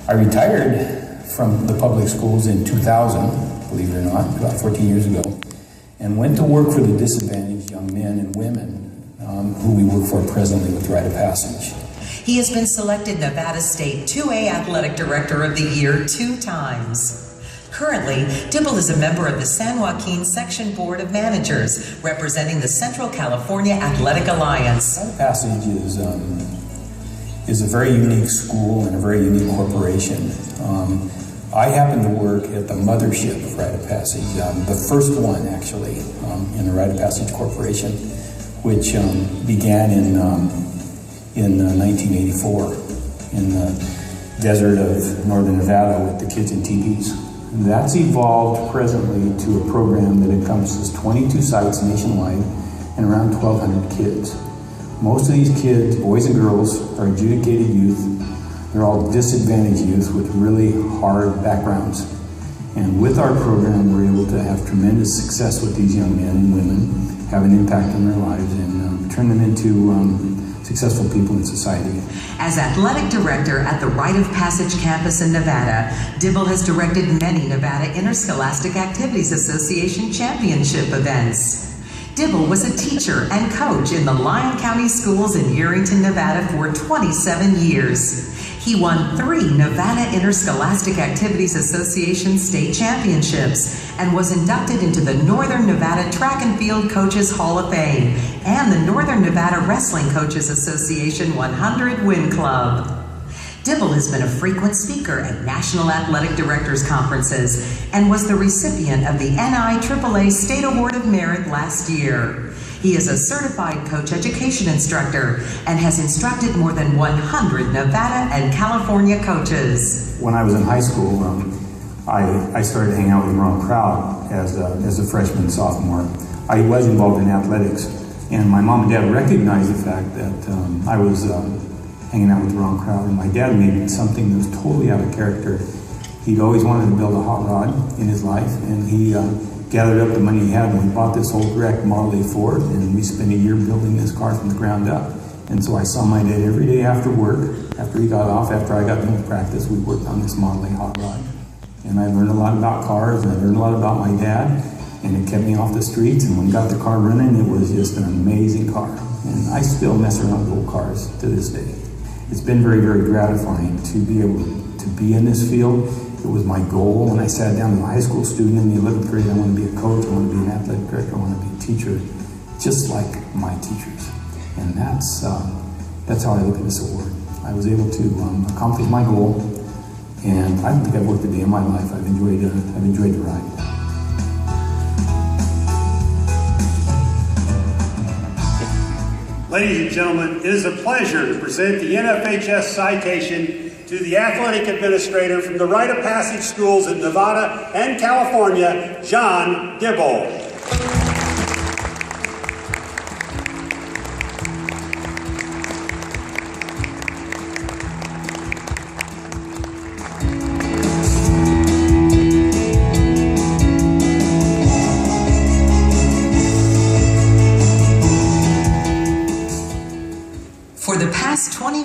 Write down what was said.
I retired from the public schools in 2000, believe it or not, about 14 years ago, and went to work for the disadvantaged young men and women who we work for presently with Rite of Passage. He has been selected Nevada State 2A Athletic Director of the Year 2 times. Currently, Dibble is a member of the San Joaquin Section Board of Managers, representing the Central California Athletic Alliance. Rite of Passage is a very unique school and a very unique corporation. I happen to work at the mothership of Rite of Passage, the first one actually in the Rite of Passage Corporation, which began in 1984 in the desert of northern Nevada with the kids in teepees. That's evolved presently to a program that encompasses 22 sites nationwide and around 1,200 kids. Most of these kids, boys and girls, are adjudicated youth. They're all disadvantaged youth with really hard backgrounds. And with our program, we're able to have tremendous success with these young men and women, have an impact on their lives, and turn them into successful people in society. As athletic director at the Rite of Passage campus in Nevada, Dibble has directed many Nevada Interscholastic Activities Association championship events. Dibble was a teacher and coach in the Lyon County Schools in Yerington, Nevada for 27 years. He won 3 Nevada Interscholastic Activities Association state championships and was inducted into the Northern Nevada Track and Field Coaches Hall of Fame and the Northern Nevada Wrestling Coaches Association 100 Win Club. Dibble has been a frequent speaker at National Athletic Directors Conferences and was the recipient of the NIAAA State Award of Merit last year. He is a certified coach education instructor and has instructed more than 100 Nevada and California coaches. When I was in high school, I started hanging out with the wrong crowd as a freshman and sophomore. I was involved in athletics, and my mom and dad recognized the fact that I was hanging out with the wrong crowd, and my dad made something that was totally out of character. He'd always wanted to build a hot rod in his life, and he gathered up the money he had, and we bought this old wrecked Model A Ford, and we spent a year building this car from the ground up. And so I saw my dad every day after work, after he got off, after I got done with practice, we worked on this Model A hot rod. And I learned a lot about cars, and I learned a lot about my dad, and it kept me off the streets, and when we got the car running, it was just an amazing car. And I still mess around with old cars to this day. It's been very, very gratifying to be able to be in this field. It was my goal when I sat down as a high school student in the 11th grade. I want to be a coach, I want to be an athletic director, I want to be a teacher, just like my teachers. And that's how I look at this award. I was able to accomplish my goal, and I don't think I've worked a day in my life. I've enjoyed the ride. Ladies and gentlemen, it is a pleasure to present the NFHS citation to the athletic administrator from the Rite of Passage schools in Nevada and California, John Dibble.